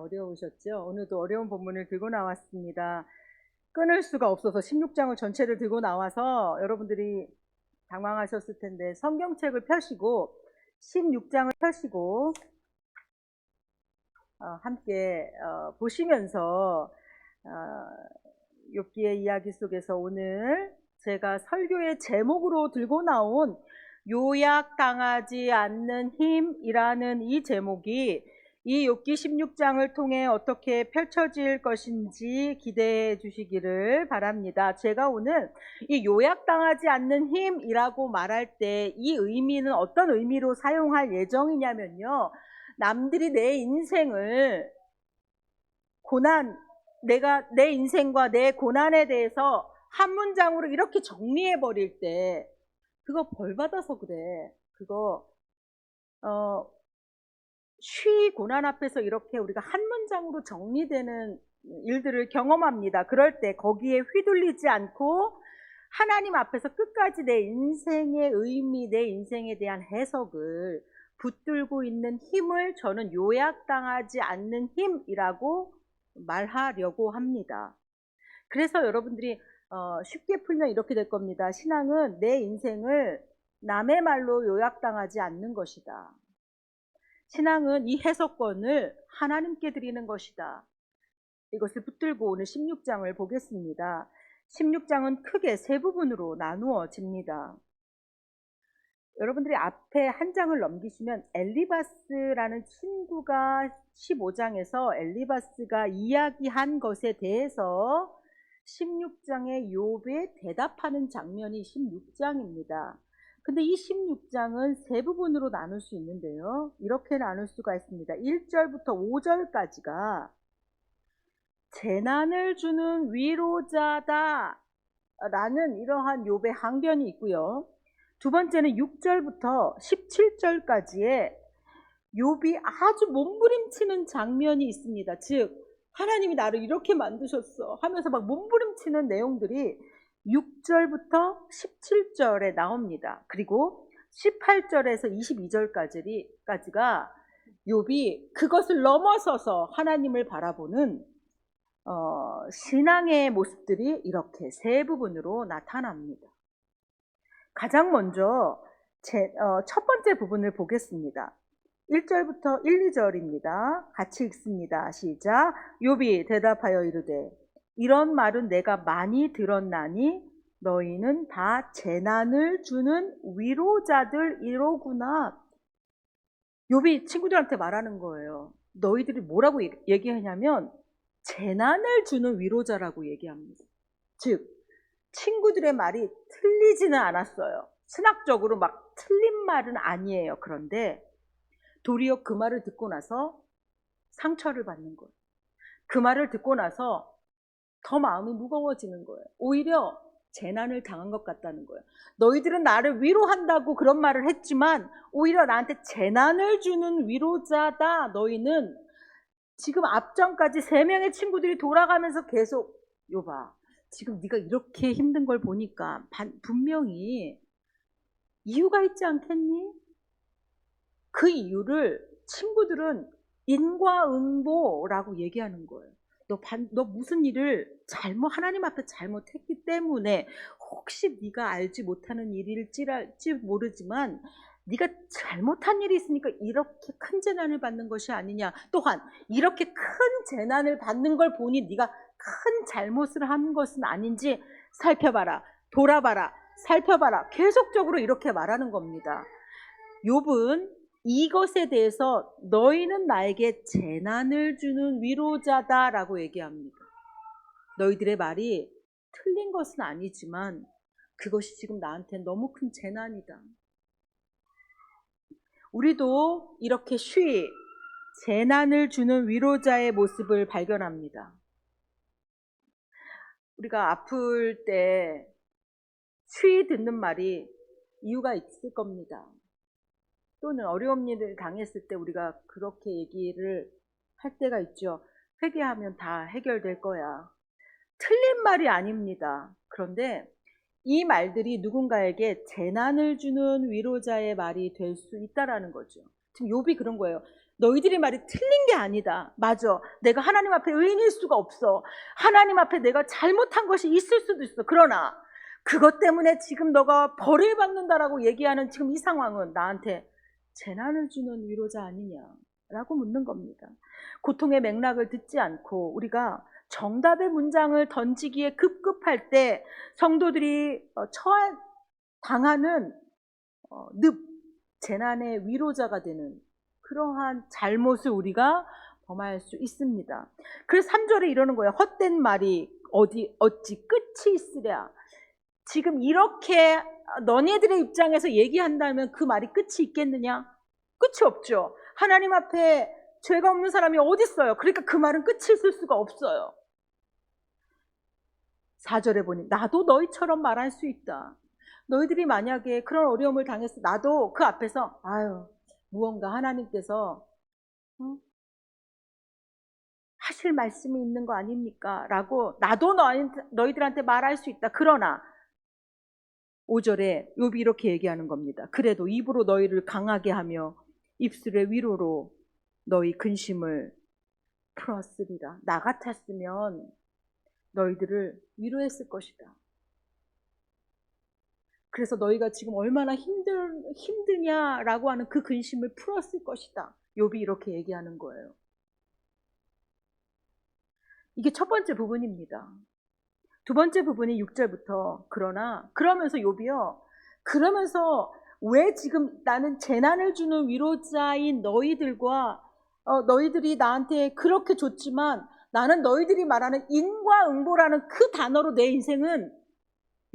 어려우셨죠? 오늘도 어려운 본문을 들고 나왔습니다. 끊을 수가 없어서 16장을 전체를 들고 나와서 여러분들이 당황하셨을 텐데 성경책을 펴시고 16장을 펴시고 함께 보시면서 욥기의 이야기 속에서 오늘 제가 설교의 제목으로 들고 나온 요약당하지 않는 힘이라는 이 제목이 이 욥기 16장을 통해 어떻게 펼쳐질 것인지 기대해 주시기를 바랍니다. 제가 오늘 이 요약당하지 않는 힘이라고 말할 때 이 의미는 어떤 의미로 사용할 예정이냐면요, 남들이 내 인생을 내가 내 인생과 내 고난에 대해서 한 문장으로 이렇게 정리해 버릴 때 그거 벌 받아서 그래. 그거 쉬 고난 앞에서 이렇게 우리가 한 문장으로 정리되는 일들을 경험합니다. 그럴 때 거기에 휘둘리지 않고 하나님 앞에서 끝까지 내 인생의 의미, 내 인생에 대한 해석을 붙들고 있는 힘을 저는 요약당하지 않는 힘이라고 말하려고 합니다. 그래서 여러분들이 쉽게 풀면 이렇게 될 겁니다. 신앙은 내 인생을 남의 말로 요약당하지 않는 것이다. 신앙은 이 해석권을 하나님께 드리는 것이다. 이것을 붙들고 오늘 16장을 보겠습니다. 16장은 크게 세 부분으로 나누어집니다. 여러분들이 앞에 한 장을 넘기시면 엘리바스라는 친구가 15장에서 엘리바스가 이야기한 것에 대해서 16장에 욥에 대답하는 장면이 16장입니다. 근데 이 16장은 세 부분으로 나눌 수 있는데요, 이렇게 나눌 수가 있습니다. 1절부터 5절까지가 재난을 주는 위로자다 라는 이러한 욥의 항변이 있고요, 두 번째는 6절부터 17절까지의 욥이 아주 몸부림치는 장면이 있습니다. 즉 하나님이 나를 이렇게 만드셨어 하면서 막 몸부림치는 내용들이 6절부터 17절에 나옵니다. 그리고 18절에서 22절까지가 욥이 그것을 넘어서서 하나님을 바라보는 신앙의 모습들이 이렇게 세 부분으로 나타납니다. 가장 먼저 첫 번째 부분을 보겠습니다. 1절부터 1, 2절입니다. 같이 읽습니다. 시작. 욥이 대답하여 이르되 이런 말은 내가 많이 들었나니 너희는 다 재난을 주는 위로자들이로구나. 욥이 친구들한테 말하는 거예요. 너희들이 뭐라고 얘기하냐면 재난을 주는 위로자라고 얘기합니다. 즉 친구들의 말이 틀리지는 않았어요. 신학적으로 막 틀린 말은 아니에요. 그런데 도리어 그 말을 듣고 나서 상처를 받는 거예요. 그 말을 듣고 나서 더 마음이 무거워지는 거예요. 오히려 재난을 당한 것 같다는 거예요. 너희들은 나를 위로한다고 그런 말을 했지만 오히려 나한테 재난을 주는 위로자다. 너희는 지금 앞전까지 3명의 친구들이 돌아가면서 계속 욥아, 지금 네가 이렇게 힘든 걸 보니까 분명히 이유가 있지 않겠니? 그 이유를 친구들은 인과응보라고 얘기하는 거예요. 너 무슨 일을 하나님 앞에 잘못했기 때문에 혹시 네가 알지 못하는 일일지 모르지만 네가 잘못한 일이 있으니까 이렇게 큰 재난을 받는 것이 아니냐. 또한 이렇게 큰 재난을 받는 걸 보니 네가 큰 잘못을 한 것은 아닌지 살펴봐라. 돌아봐라. 살펴봐라. 계속적으로 이렇게 말하는 겁니다. 욥은 이것에 대해서 너희는 나에게 재난을 주는 위로자다라고 얘기합니다. 너희들의 말이 틀린 것은 아니지만 그것이 지금 나한테 너무 큰 재난이다. 우리도 이렇게 재난을 주는 위로자의 모습을 발견합니다. 우리가 아플 때 듣는 말이 이유가 있을 겁니다. 또는 어려운 일을 당했을 때 우리가 그렇게 얘기를 할 때가 있죠. 회개하면 다 해결될 거야. 틀린 말이 아닙니다. 그런데 이 말들이 누군가에게 재난을 주는 위로자의 말이 될 수 있다라는 거죠. 지금 욥이 그런 거예요. 너희들의 말이 틀린 게 아니다. 맞아. 내가 하나님 앞에 의인일 수가 없어. 하나님 앞에 내가 잘못한 것이 있을 수도 있어. 그러나 그것 때문에 지금 너가 벌을 받는다라고 얘기하는 지금 이 상황은 나한테 재난을 주는 위로자 아니냐라고 묻는 겁니다. 고통의 맥락을 듣지 않고 우리가 정답의 문장을 던지기에 급급할 때 성도들이 당하는 재난의 위로자가 되는 그러한 잘못을 우리가 범할 수 있습니다. 그래서 3절에 이러는 거예요. 헛된 말이 어찌 끝이 있으랴. 지금 이렇게 너네들의 입장에서 얘기한다면 그 말이 끝이 있겠느냐? 끝이 없죠. 하나님 앞에 죄가 없는 사람이 어디 있어요? 그러니까 그 말은 끝이 있을 수가 없어요. 4절에 보니 나도 너희처럼 말할 수 있다. 너희들이 만약에 그런 어려움을 당했어, 나도 그 앞에서 무언가 하나님께서 하실 말씀이 있는 거 아닙니까? 라고 나도 너희들한테 말할 수 있다. 그러나 5절에 욥이 이렇게 얘기하는 겁니다. 그래도 입으로 너희를 강하게 하며 입술의 위로로 너희 근심을 풀었으리라. 나 같았으면 너희들을 위로했을 것이다. 그래서 너희가 지금 얼마나 힘드냐라고 하는 그 근심을 풀었을 것이다. 욥이 이렇게 얘기하는 거예요. 이게 첫 번째 부분입니다. 두 번째 부분이 6절부터 그러면서 욥이요. 그러면서 왜 지금 나는 재난을 주는 위로자인 너희들과 너희들이 나한테 그렇게 줬지만 나는 너희들이 말하는 인과응보라는 그 단어로 내 인생은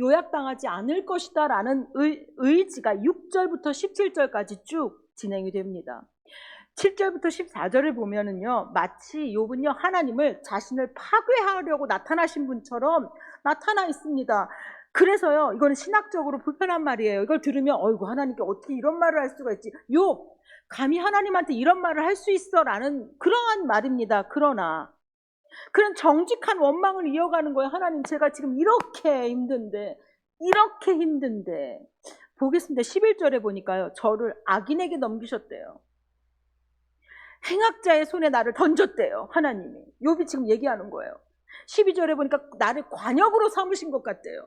요약당하지 않을 것이다 라는 의지가 6절부터 17절까지 쭉 진행이 됩니다. 7절부터 14절을 보면은요, 마치 욥은요, 하나님을 자신을 파괴하려고 나타나신 분처럼 나타나 있습니다. 그래서요, 이거는 신학적으로 불편한 말이에요. 이걸 들으면, 어이구, 하나님께 어떻게 이런 말을 할 수가 있지? 욥, 감히 하나님한테 이런 말을 할 수 있어? 라는 그러한 말입니다. 그러나, 그런 정직한 원망을 이어가는 거예요. 하나님, 제가 지금 이렇게 힘든데, 보겠습니다. 11절에 보니까요, 저를 악인에게 넘기셨대요. 행악자의 손에 나를 던졌대요. 하나님이. 욥이 지금 얘기하는 거예요. 12절에 보니까 나를 관역으로 삼으신 것 같대요.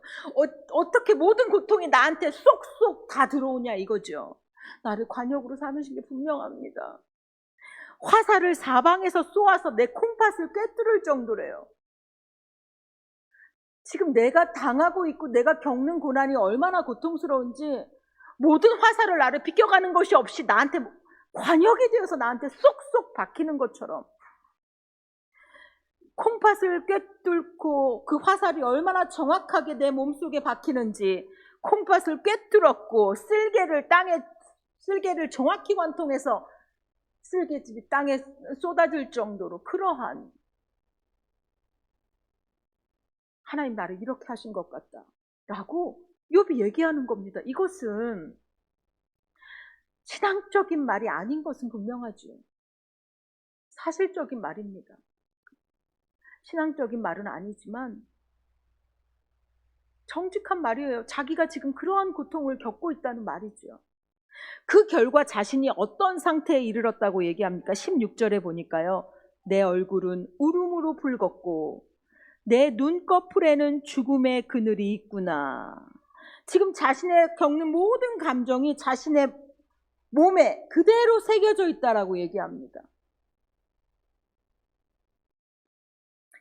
어떻게 모든 고통이 나한테 쏙쏙 다 들어오냐 이거죠. 나를 관역으로 삼으신 게 분명합니다. 화살을 사방에서 쏘아서 내 콩팥을 꿰뚫을 정도래요. 지금 내가 당하고 있고 내가 겪는 고난이 얼마나 고통스러운지 모든 화살을 나를 비껴가는 것이 없이 나한테 관역이 되어서 나한테 쏙쏙 박히는 것처럼 콩팥을 꿰뚫고 그 화살이 얼마나 정확하게 내 몸속에 박히는지 콩팥을 꿰뚫었고 쓸개를 정확히 관통해서 쓸개집이 땅에 쏟아질 정도로 그러한 하나님 나를 이렇게 하신 것 같다 라고 욥이 얘기하는 겁니다. 이것은 신앙적인 말이 아닌 것은 분명하죠. 사실적인 말입니다. 신앙적인 말은 아니지만 정직한 말이에요. 자기가 지금 그러한 고통을 겪고 있다는 말이죠. 그 결과 자신이 어떤 상태에 이르렀다고 얘기합니까? 16절에 보니까요. 내 얼굴은 울음으로 붉었고 내 눈꺼풀에는 죽음의 그늘이 있구나. 지금 자신의 겪는 모든 감정이 자신의 몸에 그대로 새겨져 있다라고 얘기합니다.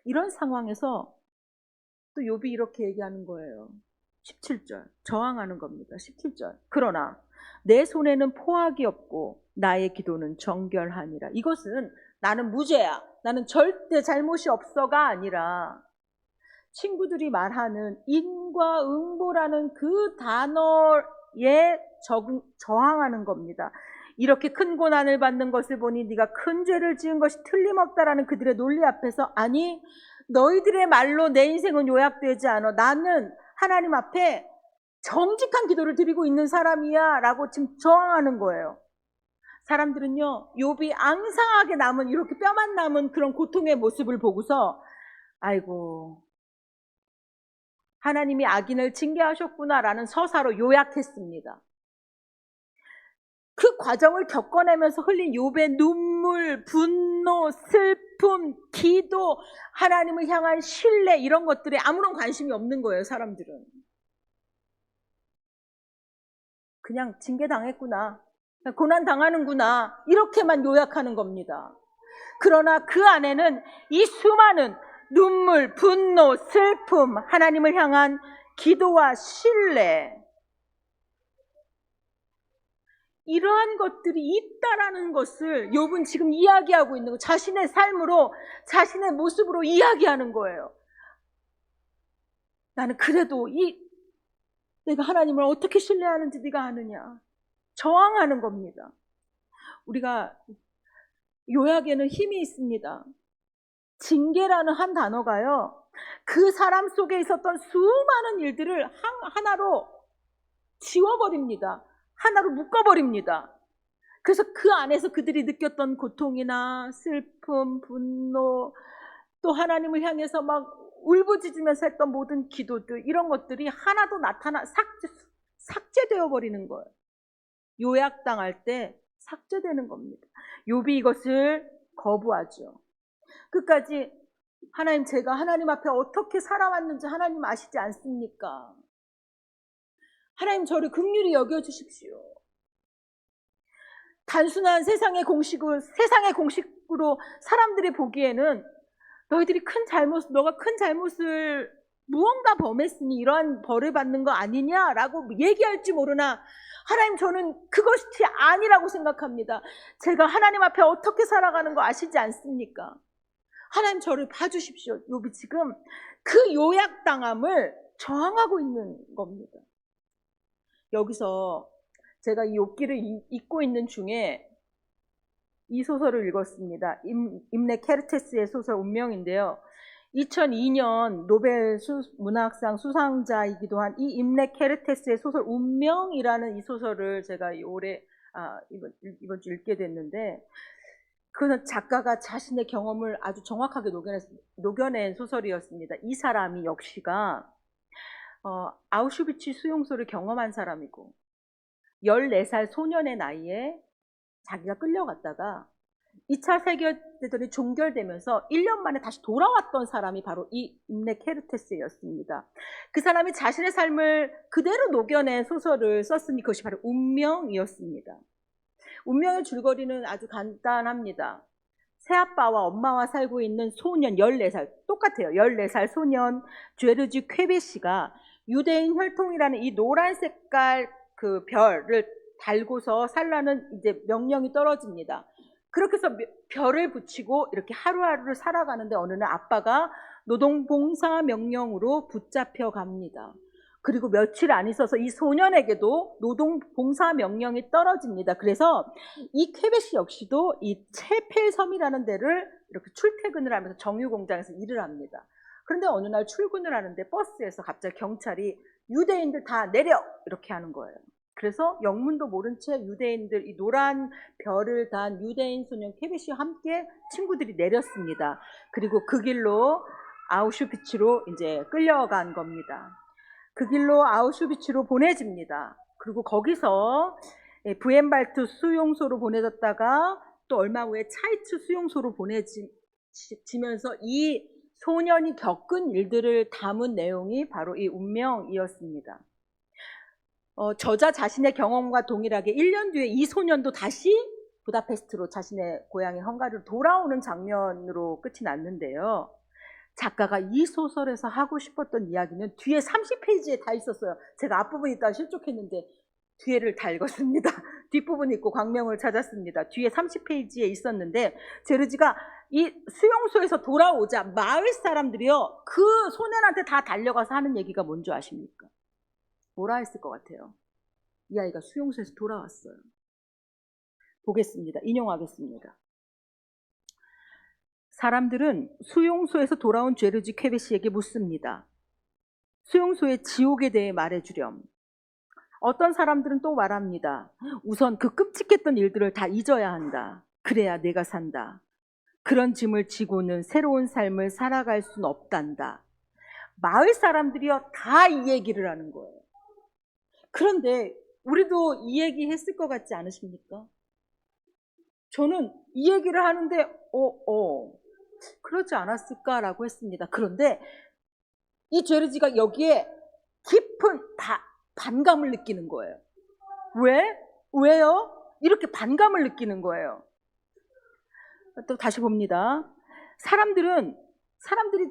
이런 상황에서 또 욥이 이렇게 얘기하는 거예요. 17절 저항하는 겁니다. 17절 그러나 내 손에는 포악이 없고 나의 기도는 정결하니라. 이것은 나는 무죄야, 나는 절대 잘못이 없어가 아니라 친구들이 말하는 인과응보라는 그 단어에 저항하는 겁니다. 이렇게 큰 고난을 받는 것을 보니 네가 큰 죄를 지은 것이 틀림없다라는 그들의 논리 앞에서 아니 너희들의 말로 내 인생은 요약되지 않아. 나는 하나님 앞에 정직한 기도를 드리고 있는 사람이야 라고 지금 저항하는 거예요. 사람들은요 욥이 앙상하게 남은 이렇게 뼈만 남은 그런 고통의 모습을 보고서 아이고 하나님이 악인을 징계하셨구나라는 서사로 요약했습니다. 그 과정을 겪어내면서 흘린 욥의 눈물, 분노, 슬픔, 기도, 하나님을 향한 신뢰, 이런 것들에 아무런 관심이 없는 거예요, 사람들은. 그냥 징계당했구나, 고난 당하는구나, 이렇게만 요약하는 겁니다. 그러나 그 안에는 이 수많은 눈물, 분노, 슬픔, 하나님을 향한 기도와 신뢰, 이러한 것들이 있다라는 것을 욥은 지금 이야기하고 있는 거예요. 자신의 삶으로, 자신의 모습으로 이야기하는 거예요. 나는 그래도 내가 하나님을 어떻게 신뢰하는지 네가 아느냐. 저항하는 겁니다. 우리가 요약에는 힘이 있습니다. 징계라는 한 단어가요, 그 사람 속에 있었던 수많은 일들을 하나로 지워버립니다. 하나로 묶어버립니다. 그래서 그 안에서 그들이 느꼈던 고통이나 슬픔, 분노, 또 하나님을 향해서 막 울부짖으면서 했던 모든 기도들, 이런 것들이 하나도 삭제되어 버리는 거예요. 요약당할 때 삭제되는 겁니다. 욥이 이것을 거부하죠. 끝까지 하나님, 제가 하나님 앞에 어떻게 살아왔는지 하나님 아시지 않습니까? 하나님, 저를 긍휼히 여겨주십시오. 단순한 세상의 공식으로 사람들이 보기에는 너가 큰 잘못을 무언가 범했으니 이러한 벌을 받는 거 아니냐라고 얘기할지 모르나, 하나님, 저는 그것이 아니라고 생각합니다. 제가 하나님 앞에 어떻게 살아가는 거 아시지 않습니까? 하나님, 저를 봐주십시오. 욥이 지금 그 요약당함을 저항하고 있는 겁니다. 여기서 제가 이 욥기를 읽고 있는 중에 이 소설을 읽었습니다. 임레 케르테스의 소설 운명인데요. 2002년 노벨 문학상 수상자이기도 한 이 임레 케르테스의 소설 운명이라는 이 소설을 제가 이번 주 읽게 됐는데, 그 작가가 자신의 경험을 아주 정확하게 녹여낸 소설이었습니다. 이 사람이 역시가 아우슈비츠 수용소를 경험한 사람이고, 14살 소년의 나이에 자기가 끌려갔다가 2차 세계대전이 종결되면서 1년 만에 다시 돌아왔던 사람이 바로 이 임레 케르테스였습니다. 그 사람이 자신의 삶을 그대로 녹여낸 소설을 썼으니 그것이 바로 운명이었습니다. 운명의 줄거리는 아주 간단합니다. 새아빠와 엄마와 살고 있는 소년 14살, 똑같아요. 14살 소년 죄르지 쾌베시가 유대인 혈통이라는 이 노란 색깔 그 별을 달고서 살라는 이제 명령이 떨어집니다. 그렇게 해서 별을 붙이고 이렇게 하루하루를 살아가는데, 어느 날 아빠가 노동봉사 명령으로 붙잡혀 갑니다. 그리고 며칠 안 있어서 이 소년에게도 노동봉사 명령이 떨어집니다. 그래서 이 쾌베시 역시도 이 체펠섬이라는 데를 이렇게 출퇴근을 하면서 정유공장에서 일을 합니다. 그런데 어느 날 출근을 하는데 버스에서 갑자기 경찰이 유대인들 다 내려! 이렇게 하는 거예요. 그래서 영문도 모른 채 유대인들, 이 노란 별을 단 유대인 소년 쾌베시와 함께 친구들이 내렸습니다. 그리고 그 길로 아우슈비츠로 이제 끌려간 겁니다. 그 길로 아우슈비츠로 보내집니다. 그리고 거기서 부엔발트 수용소로 보내졌다가 또 얼마 후에 차이츠 수용소로 보내지면서 이 소년이 겪은 일들을 담은 내용이 바로 이 운명이었습니다. 저자 자신의 경험과 동일하게 1년 뒤에 이 소년도 다시 부다페스트로 자신의 고향인 헝가리로 돌아오는 장면으로 끝이 났는데요. 작가가 이 소설에서 하고 싶었던 이야기는 뒤에 30페이지에 다 있었어요. 제가 앞부분 있다가 실족했는데 뒤에를 다 읽었습니다. 뒷부분이 있고 광명을 찾았습니다. 뒤에 30페이지에 있었는데, 제르지가 이 수용소에서 돌아오자 마을 사람들이요, 그 소년한테 다 달려가서 하는 얘기가 뭔지 아십니까? 뭐라 했을 것 같아요? 이 아이가 수용소에서 돌아왔어요. 보겠습니다. 인용하겠습니다. 사람들은 수용소에서 돌아온 죄르지 쾌베시에게 묻습니다. 수용소의 지옥에 대해 말해주렴. 어떤 사람들은 또 말합니다. 우선 그 끔찍했던 일들을 다 잊어야 한다. 그래야 내가 산다. 그런 짐을 지고는 새로운 삶을 살아갈 순 없단다. 마을 사람들이요, 다 이 얘기를 하는 거예요. 그런데 우리도 이 얘기 했을 것 같지 않으십니까? 저는 이 얘기를 하는데 그러지 않았을까라고 했습니다. 그런데 이 죄르지가 여기에 깊은 반감을 느끼는 거예요. 왜요? 이렇게 반감을 느끼는 거예요. 또 다시 봅니다. 사람들이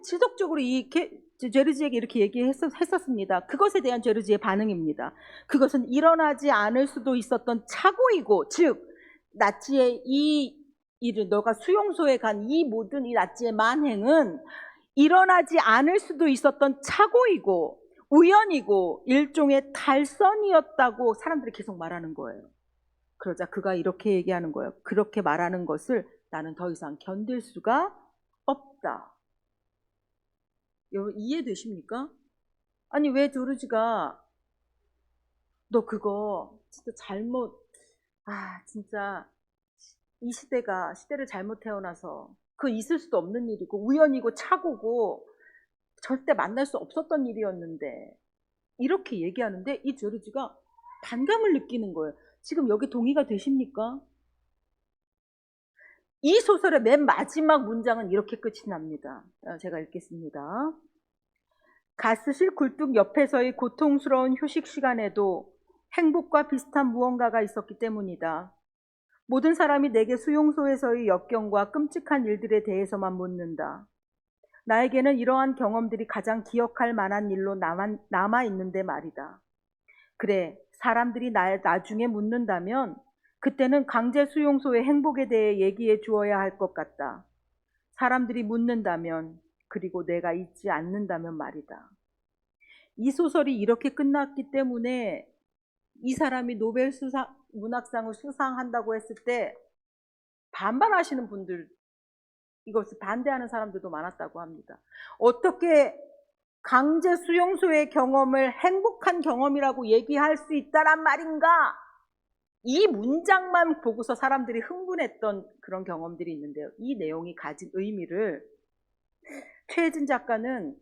지속적으로 이 죄르지에게 이렇게 얘기했었습니다. 그것에 대한 죄르지의 반응입니다. 그것은 일어나지 않을 수도 있었던 착오이고, 즉 나치의 이 일을, 너가 수용소에 간 이 모든 이 나치의 만행은 일어나지 않을 수도 있었던 착오이고 우연이고 일종의 탈선이었다고 사람들이 계속 말하는 거예요. 그러자 그가 이렇게 얘기하는 거예요. 그렇게 말하는 것을 나는 더 이상 견딜 수가 없다. 여러분 이해되십니까? 아니 왜 조르지가 너 그거 진짜 진짜 이 시대를 잘못 태어나서 그거 있을 수도 없는 일이고 우연이고 착오고 절대 만날 수 없었던 일이었는데 이렇게 얘기하는데 이 조르지가 반감을 느끼는 거예요. 지금 여기 동의가 되십니까? 이 소설의 맨 마지막 문장은 이렇게 끝이 납니다. 제가 읽겠습니다. 가스실 굴뚝 옆에서의 고통스러운 휴식 시간에도 행복과 비슷한 무언가가 있었기 때문이다. 모든 사람이 내게 수용소에서의 역경과 끔찍한 일들에 대해서만 묻는다. 나에게는 이러한 경험들이 가장 기억할 만한 일로 남아있는데 말이다. 그래, 사람들이 나중에 묻는다면 그때는 강제 수용소의 행복에 대해 얘기해 주어야 할 것 같다. 사람들이 묻는다면, 그리고 내가 잊지 않는다면 말이다. 이 소설이 이렇게 끝났기 때문에 이 사람이 노벨 문학상을 수상한다고 했을 때 반발하시는 분들, 이것을 반대하는 사람들도 많았다고 합니다. 어떻게 강제 수용소의 경험을 행복한 경험이라고 얘기할 수 있다란 말인가? 이 문장만 보고서 사람들이 흥분했던 그런 경험들이 있는데요. 이 내용이 가진 의미를 최혜진 작가는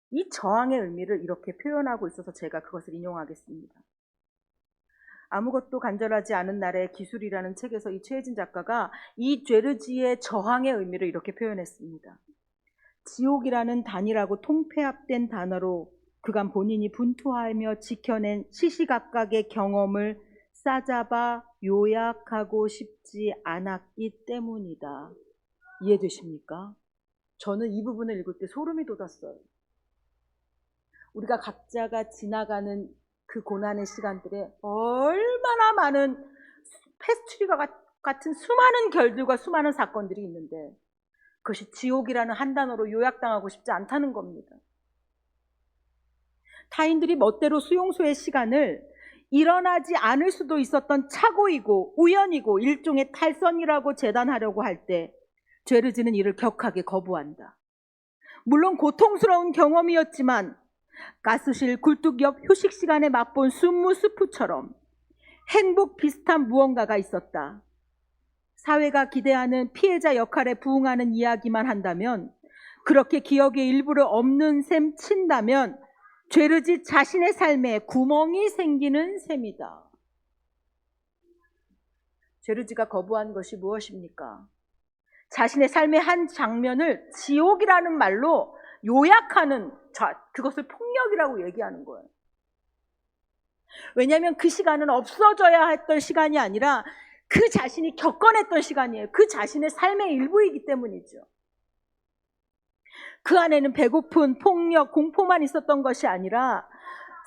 이 저항의 의미를 이렇게 표현하고 있어서 제가 그것을 인용하겠습니다. 아무것도 간절하지 않은 날의 기술이라는 책에서 이 최혜진 작가가 이 죄르지의 저항의 의미를 이렇게 표현했습니다. 지옥이라는 단이라고 통폐합된 단어로 그간 본인이 분투하며 지켜낸 시시각각의 경험을 싸잡아 요약하고 싶지 않았기 때문이다. 이해되십니까? 저는 이 부분을 읽을 때 소름이 돋았어요. 우리가 각자가 지나가는 그 고난의 시간들에 얼마나 많은 패스트리가 같은 수많은 결들과 수많은 사건들이 있는데 그것이 지옥이라는 한 단어로 요약당하고 싶지 않다는 겁니다. 타인들이 멋대로 수용소의 시간을 일어나지 않을 수도 있었던 착오이고 우연이고 일종의 탈선이라고 재단하려고 할 때 죄르지는 이를 격하게 거부한다. 물론 고통스러운 경험이었지만 가스실 굴뚝 옆 휴식 시간에 맛본 순무 스프처럼 행복 비슷한 무언가가 있었다. 사회가 기대하는 피해자 역할에 부응하는 이야기만 한다면, 그렇게 기억의 일부를 없는 셈 친다면 죄르지 자신의 삶에 구멍이 생기는 셈이다. 죄르지가 거부한 것이 무엇입니까? 자신의 삶의 한 장면을 지옥이라는 말로 요약하는 그것을 폭력이라고 얘기하는 거예요. 왜냐하면 그 시간은 없어져야 했던 시간이 아니라 그 자신이 겪어냈던 시간이에요. 그 자신의 삶의 일부이기 때문이죠. 그 안에는 배고픈, 폭력, 공포만 있었던 것이 아니라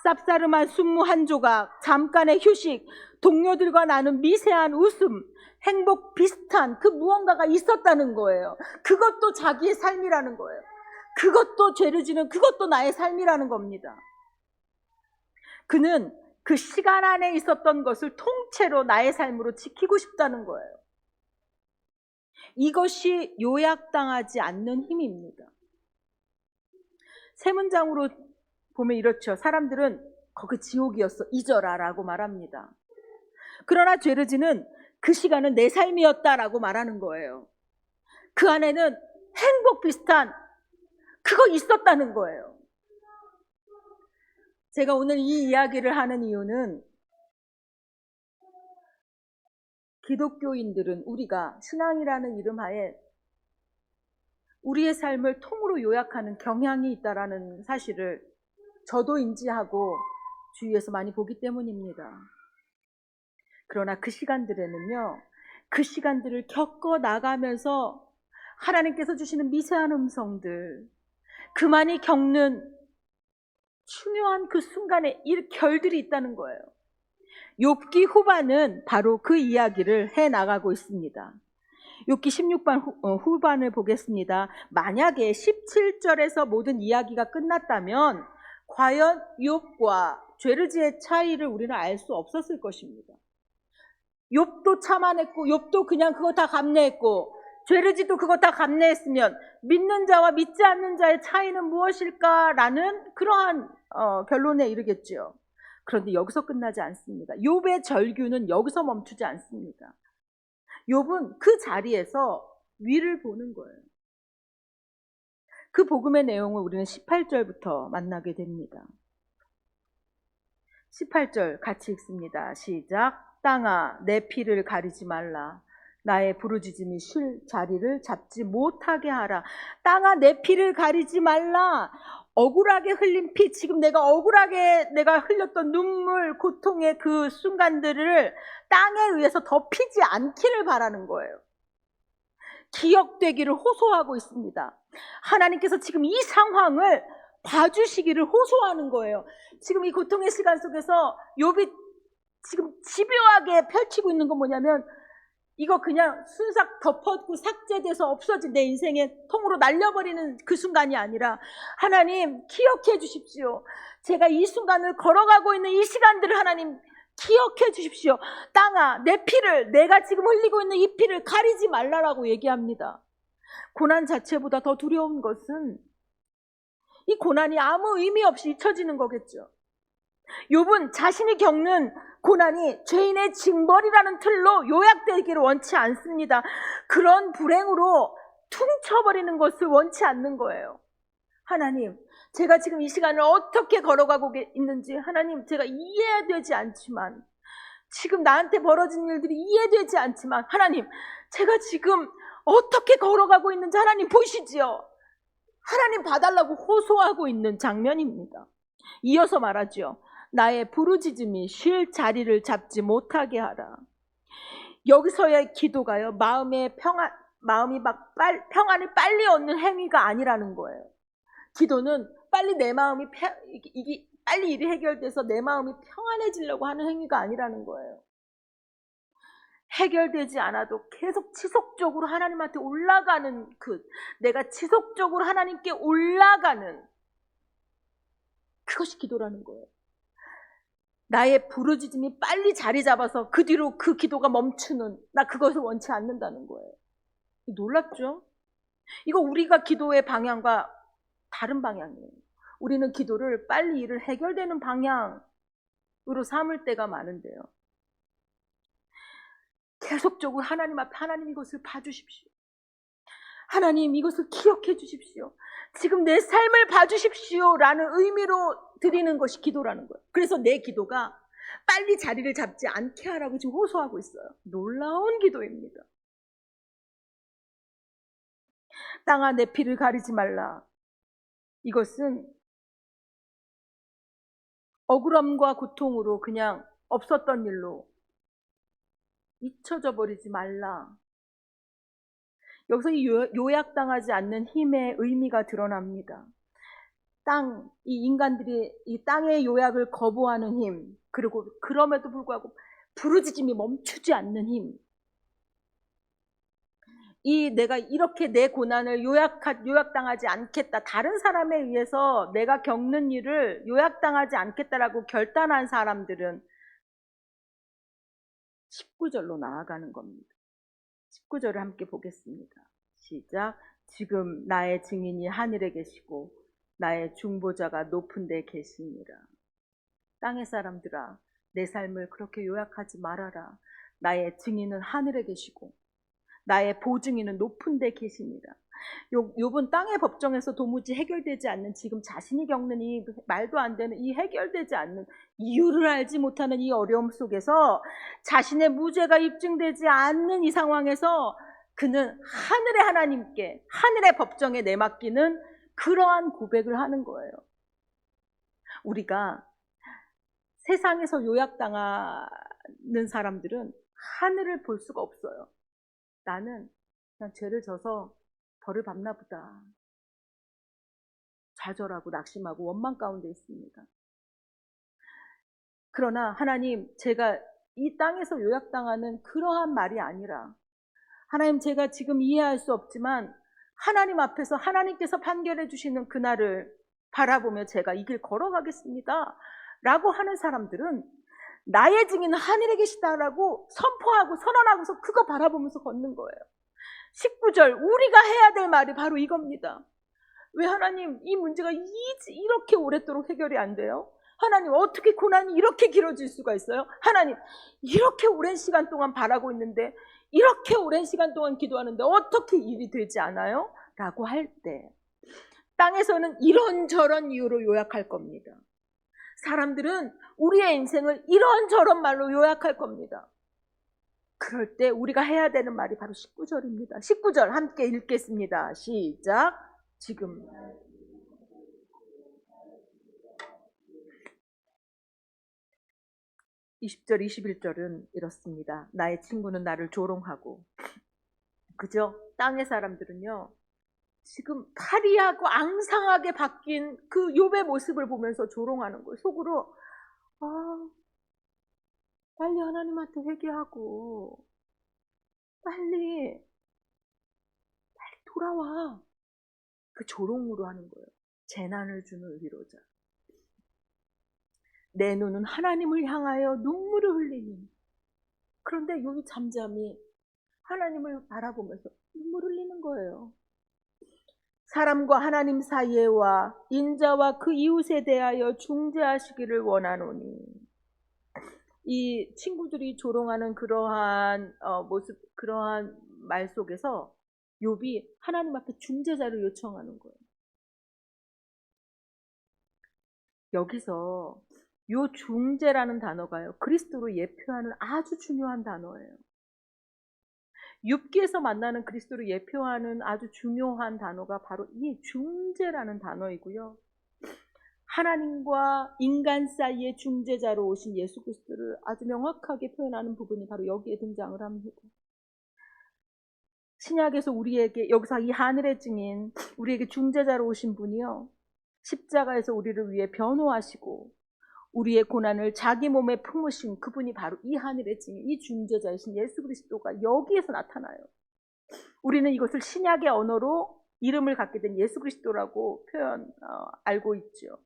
쌉싸름한 순무 한 조각, 잠깐의 휴식, 동료들과 나눈 미세한 웃음, 행복 비슷한 그 무언가가 있었다는 거예요. 그것도 자기의 삶이라는 거예요. 그것도 죄르지는 그것도 나의 삶이라는 겁니다. 그는 그 시간 안에 있었던 것을 통째로 나의 삶으로 지키고 싶다는 거예요. 이것이 요약당하지 않는 힘입니다. 세 문장으로 보면 이렇죠. 사람들은 거기 지옥이었어, 잊어라 라고 말합니다. 그러나 죄르지는 그 시간은 내 삶이었다라고 말하는 거예요. 그 안에는 행복 비슷한 그거 있었다는 거예요. 제가 오늘 이 이야기를 하는 이유는 기독교인들은 우리가 신앙이라는 이름 하에 우리의 삶을 통으로 요약하는 경향이 있다라는 사실을 저도 인지하고 주위에서 많이 보기 때문입니다. 그러나 그 시간들에는요, 그 시간들을 겪어 나가면서 하나님께서 주시는 미세한 음성들, 그만이 겪는 중요한 그 순간에 이 결들이 있다는 거예요. 욥기 후반은 바로 그 이야기를 해 나가고 있습니다. 욥기 16반 후반을 보겠습니다. 만약에 17절에서 모든 이야기가 끝났다면 과연 욥과 죄르지의 차이를 우리는 알 수 없었을 것입니다. 욥도 참아냈고 욥도 그냥 그거 다 감내했고 죄르지도 그거 다 감내했으면 믿는 자와 믿지 않는 자의 차이는 무엇일까라는 그러한 결론에 이르겠죠. 그런데 여기서 끝나지 않습니다. 욥의 절규는 여기서 멈추지 않습니다. 욥은 그 자리에서 위를 보는 거예요. 그 복음의 내용을 우리는 18절부터 만나게 됩니다. 18절 같이 읽습니다. 시작. 땅아 내 피를 가리지 말라. 나의 부르짖음이 쉴 자리를 잡지 못하게 하라. 땅아 내 피를 가리지 말라. 억울하게 흘린 피, 지금 내가 억울하게 내가 흘렸던 눈물, 고통의 그 순간들을 땅에 의해서 덮이지 않기를 바라는 거예요. 기억되기를 호소하고 있습니다. 하나님께서 지금 이 상황을 봐주시기를 호소하는 거예요. 지금 이 고통의 시간 속에서 욥이 지금 집요하게 펼치고 있는 건 뭐냐면 이거 그냥 순삭 덮었고 삭제돼서 없어진 내 인생의 통으로 날려버리는 그 순간이 아니라 하나님 기억해 주십시오. 제가 이 순간을 걸어가고 있는 이 시간들을 하나님 기억해 주십시오. 땅아 내 피를 내가 지금 흘리고 있는 이 피를 가리지 말라라고 얘기합니다. 고난 자체보다 더 두려운 것은 이 고난이 아무 의미 없이 잊혀지는 거겠죠. 욥은 자신이 겪는 고난이 죄인의 징벌이라는 틀로 요약되기를 원치 않습니다. 그런 불행으로 퉁쳐버리는 것을 원치 않는 거예요. 하나님, 제가 지금 이 시간을 어떻게 걸어가고 있는지 하나님 제가 이해되지 않지만 지금 나한테 벌어진 일들이 이해되지 않지만 하나님 제가 지금 어떻게 걸어가고 있는지 하나님 보시지요. 하나님 봐달라고 호소하고 있는 장면입니다. 이어서 말하죠. 나의 부르짖음이 쉴 자리를 잡지 못하게 하라. 여기서의 기도가요, 마음이 평안을 빨리 얻는 행위가 아니라는 거예요. 기도는 빨리 내 마음이 빨리 일이 해결돼서 내 마음이 평안해지려고 하는 행위가 아니라는 거예요. 해결되지 않아도 계속 지속적으로 하나님한테 올라가는 내가 지속적으로 하나님께 올라가는 그것이 기도라는 거예요. 나의 부르짖음이 빨리 자리 잡아서 그 뒤로 그 기도가 멈추는 나 그것을 원치 않는다는 거예요. 놀랍죠? 이거 우리가 기도의 방향과 다른 방향이에요. 우리는 기도를 빨리 일을 해결되는 방향으로 삼을 때가 많은데요. 계속적으로 하나님 앞에 하나님 이것을 봐주십시오. 하나님 이것을 기억해 주십시오. 지금 내 삶을 봐주십시오 라는 의미로 드리는 것이 기도라는 거예요. 그래서 내 기도가 빨리 자리를 잡지 않게 하라고 지금 호소하고 있어요. 놀라운 기도입니다. 땅아 내 피를 가리지 말라. 이것은 억울함과 고통으로 그냥 없었던 일로 잊혀져 버리지 말라. 여기서 이 요약당하지 않는 힘의 의미가 드러납니다. 이 인간들이 이 땅의 요약을 거부하는 힘, 그리고 그럼에도 불구하고 부르짖음이 멈추지 않는 힘. 내가 이렇게 내 고난을 요약당하지 않겠다. 다른 사람에 의해서 내가 겪는 일을 요약당하지 않겠다라고 결단한 사람들은 19절로 나아가는 겁니다. 19절을 함께 보겠습니다. 시작. 지금 나의 증인이 하늘에 계시고 나의 중보자가 높은 데 계시니라. 땅의 사람들아 내 삶을 그렇게 요약하지 말아라. 나의 증인은 하늘에 계시고 나의 보증인은 높은 데 계시니라. 욥은 땅의 법정에서 도무지 해결되지 않는 지금 자신이 겪는 이 말도 안 되는 이 해결되지 않는 이유를 알지 못하는 이 어려움 속에서 자신의 무죄가 입증되지 않는 이 상황에서 그는 하늘의 하나님께 하늘의 법정에 내맡기는 그러한 고백을 하는 거예요. 우리가 세상에서 요약당하는 사람들은 하늘을 볼 수가 없어요. 나는 그냥 죄를 져서 벌을 받나 보다. 좌절하고 낙심하고 원망 가운데 있습니다. 그러나 하나님, 제가 이 땅에서 요약당하는 그러한 말이 아니라, 하나님, 제가 지금 이해할 수 없지만 하나님 앞에서 하나님께서 판결해 주시는 그날을 바라보며 제가 이 길 걸어가겠습니다 라고 하는 사람들은 나의 증인은 하늘에 계시다라고 선포하고 선언하고서 그거 바라보면서 걷는 거예요. 19절, 우리가 해야 될 말이 바로 이겁니다. 왜 하나님, 이 문제가 이렇게 오랫도록 해결이 안 돼요? 하나님, 어떻게 고난이 이렇게 길어질 수가 있어요? 하나님, 이렇게 오랜 시간 동안 바라고 있는데, 이렇게 오랜 시간 동안 기도하는데 어떻게 일이 되지 않아요? 라고 할 때 땅에서는 이런저런 이유로 요약할 겁니다. 사람들은 우리의 인생을 이런저런 말로 요약할 겁니다. 그럴 때 우리가 해야 되는 말이 바로 19절입니다. 19절 함께 읽겠습니다. 시작. 지금 20절, 21절은 이렇습니다. 나의 친구는 나를 조롱하고, 그죠? 땅의 사람들은요, 지금 파리하고 앙상하게 바뀐 그 욥의 모습을 보면서 조롱하는 거예요. 속으로 빨리 하나님한테 회개하고 빨리 돌아와. 그 조롱으로 하는 거예요. 재난을 주는 위로자. 내 눈은 하나님을 향하여 눈물을 흘리니. 그런데 욥이 잠잠히 하나님을 바라보면서 눈물 흘리는 거예요. 사람과 하나님 사이에와 인자와 그 이웃에 대하여 중재하시기를 원하노니. 이 친구들이 조롱하는 그러한 모습, 그러한 말 속에서 욥이 하나님 앞에 중재자를 요청하는 거예요. 여기서 요 중재라는 단어가요, 그리스도로 예표하는 아주 중요한 단어예요. 욥기에서 만나는 그리스도를 예표하는 아주 중요한 단어가 바로 이 중재라는 단어이고요. 하나님과 인간 사이의 중재자로 오신 예수 그리스도를 아주 명확하게 표현하는 부분이 바로 여기에 등장을 합니다. 신약에서 우리에게, 여기서 이 하늘의 증인, 우리에게 중재자로 오신 분이요, 십자가에서 우리를 위해 변호하시고 우리의 고난을 자기 몸에 품으신 그분이 바로 이 하늘의 증인, 이 중재자이신 예수 그리스도가 여기에서 나타나요. 우리는 이것을 신약의 언어로 이름을 갖게 된 예수 그리스도라고 알고 있죠.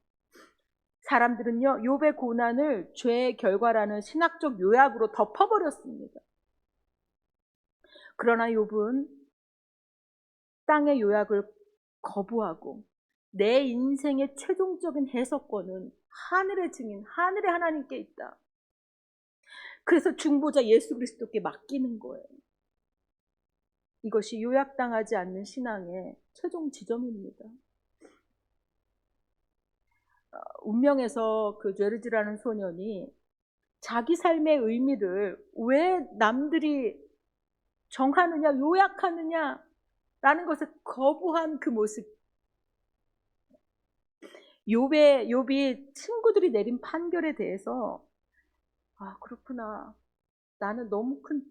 사람들은요, 욥의 고난을 죄의 결과라는 신학적 요약으로 덮어버렸습니다. 그러나 욥은 땅의 요약을 거부하고 내 인생의 최종적인 해석권은 하늘의 증인, 하늘의 하나님께 있다. 그래서 중보자 예수 그리스도께 맡기는 거예요. 이것이 요약당하지 않는 신앙의 최종 지점입니다. 운명에서 그 죄르지라는 소년이 자기 삶의 의미를 왜 남들이 정하느냐, 요약하느냐라는 것을 거부한 그 모습. 욥이 친구들이 내린 판결에 대해서 그렇구나.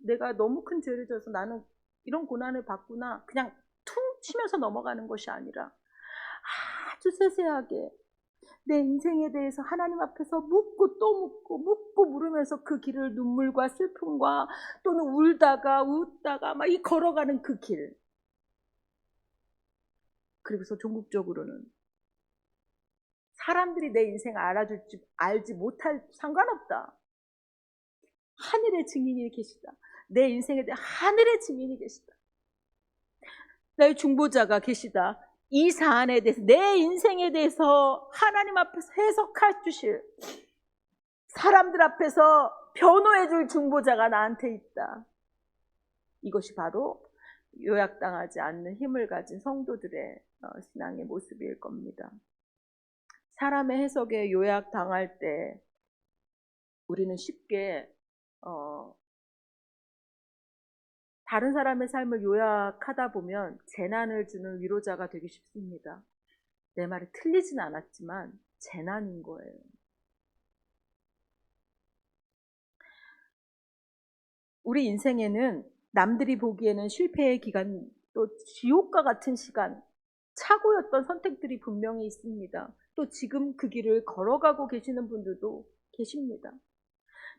내가 너무 큰 죄를 져서 나는 이런 고난을 받구나. 그냥 퉁 치면서 넘어가는 것이 아니라 아주 세세하게 내 인생에 대해서 하나님 앞에서 묻고 또 묻고 물으면서 그 길을 눈물과 슬픔과 또는 울다가 웃다가 막 이 걸어가는 그 길. 그리고서 종국적으로는 사람들이 내 인생을 알아줄지 알지 못할 상관없다. 하늘의 증인이 계시다. 내 인생에 대해 하늘의 증인이 계시다. 나의 중보자가 계시다. 이 사안에 대해서, 내 인생에 대해서 하나님 앞에서 해석할 주실, 사람들 앞에서 변호해 줄 중보자가 나한테 있다. 이것이 바로 요약당하지 않는 힘을 가진 성도들의 신앙의 모습일 겁니다. 사람의 해석에 요약당할 때 우리는 쉽게 다른 사람의 삶을 요약하다 보면 재난을 주는 위로자가 되기 쉽습니다. 내 말이 틀리진 않았지만 재난인 거예요. 우리 인생에는 남들이 보기에는 실패의 기간, 또 지옥과 같은 시간, 착오였던 선택들이 분명히 있습니다. 또 지금 그 길을 걸어가고 계시는 분들도 계십니다.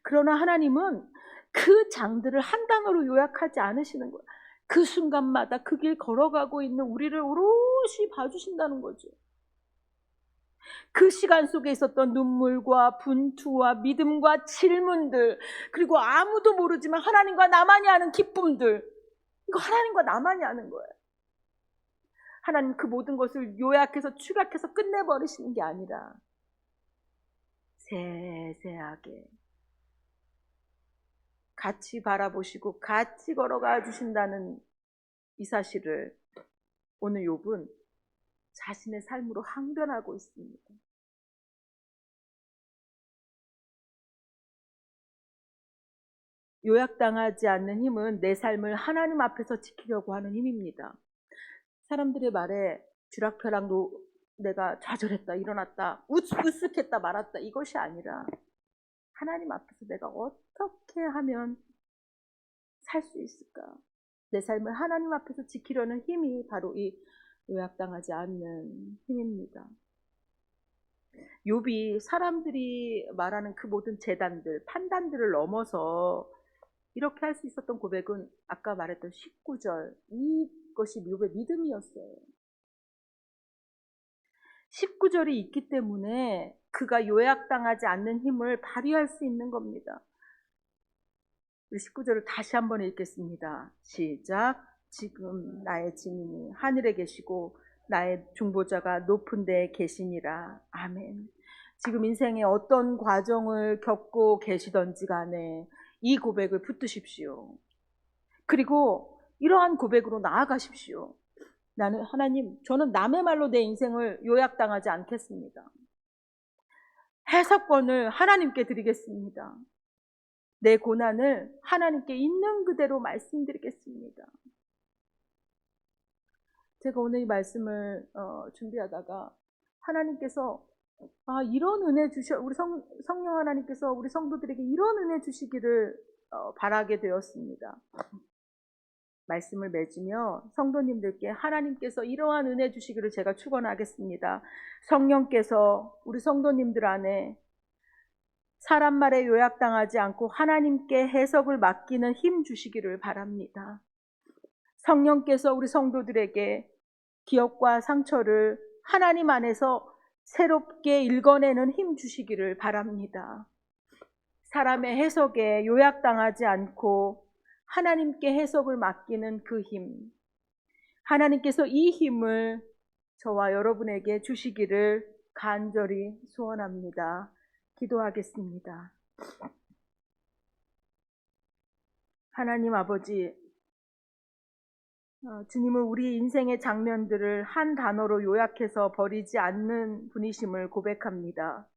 그러나 하나님은 그 장들을 한 단어로 요약하지 않으시는 거예요. 그 순간마다 그 길 걸어가고 있는 우리를 오롯이 봐주신다는 거죠. 그 시간 속에 있었던 눈물과 분투와 믿음과 질문들, 그리고 아무도 모르지만 하나님과 나만이 아는 기쁨들, 이거 하나님과 나만이 아는 거예요. 하나님 그 모든 것을 요약해서 축약해서 끝내버리시는 게 아니라 세세하게 같이 바라보시고 같이 걸어가 주신다는 이 사실을 오늘 욥은 자신의 삶으로 항변하고 있습니다. 요약당하지 않는 힘은 내 삶을 하나님 앞에서 지키려고 하는 힘입니다. 사람들의 말에 쥐락펴락도 내가 좌절했다, 일어났다, 으쓱했다, 말았다, 이것이 아니라 하나님 앞에서 내가 어떻게 하면 살 수 있을까? 내 삶을 하나님 앞에서 지키려는 힘이 바로 이 요약당하지 않는 힘입니다. 욥이 사람들이 말하는 그 모든 재단들, 판단들을 넘어서 이렇게 할 수 있었던 고백은 아까 말했던 19절, 이것이 욥의 믿음이었어요. 19절이 있기 때문에 그가 요약당하지 않는 힘을 발휘할 수 있는 겁니다. 우리 19절을 다시 한번 읽겠습니다. 시작. 지금 나의 증인이 하늘에 계시고 나의 중보자가 높은 데에 계시니라. 아멘. 지금 인생에 어떤 과정을 겪고 계시던지 간에 이 고백을 붙드십시오. 그리고 이러한 고백으로 나아가십시오. 나는 하나님, 저는 남의 말로 내 인생을 요약당하지 않겠습니다. 해석권을 하나님께 드리겠습니다. 내 고난을 하나님께 있는 그대로 말씀드리겠습니다. 제가 오늘 이 말씀을 준비하다가 하나님께서 이런 은혜 우리 성령 하나님께서 우리 성도들에게 이런 은혜 주시기를 바라게 되었습니다. 말씀을 맺으며 성도님들께 하나님께서 이러한 은혜 주시기를 제가 축원하겠습니다. 성령께서 우리 성도님들 안에 사람 말에 요약당하지 않고 하나님께 해석을 맡기는 힘 주시기를 바랍니다. 성령께서 우리 성도들에게 기억과 상처를 하나님 안에서 새롭게 읽어내는 힘 주시기를 바랍니다. 사람의 해석에 요약당하지 않고 하나님께 해석을 맡기는 그 힘, 하나님께서 이 힘을 저와 여러분에게 주시기를 간절히 소원합니다. 기도하겠습니다. 하나님 아버지, 주님은 우리 인생의 장면들을 한 단어로 요약해서 버리지 않는 분이심을 고백합니다.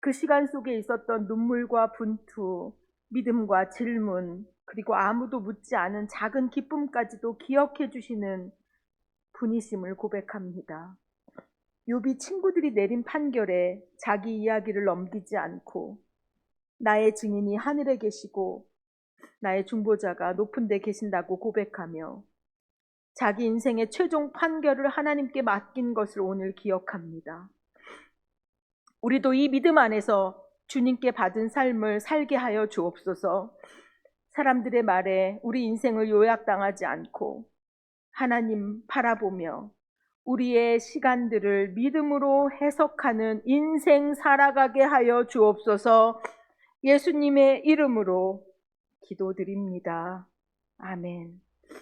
그 시간 속에 있었던 눈물과 분투, 믿음과 질문, 그리고 아무도 묻지 않은 작은 기쁨까지도 기억해 주시는 분이심을 고백합니다. 욥이 친구들이 내린 판결에 자기 이야기를 넘기지 않고 나의 증인이 하늘에 계시고 나의 중보자가 높은 데 계신다고 고백하며 자기 인생의 최종 판결을 하나님께 맡긴 것을 오늘 기억합니다. 우리도 이 믿음 안에서 주님께 받은 삶을 살게 하여 주옵소서. 사람들의 말에 우리 인생을 요약당하지 않고 하나님 바라보며 우리의 시간들을 믿음으로 해석하는 인생 살아가게 하여 주옵소서. 예수님의 이름으로 기도드립니다. 아멘.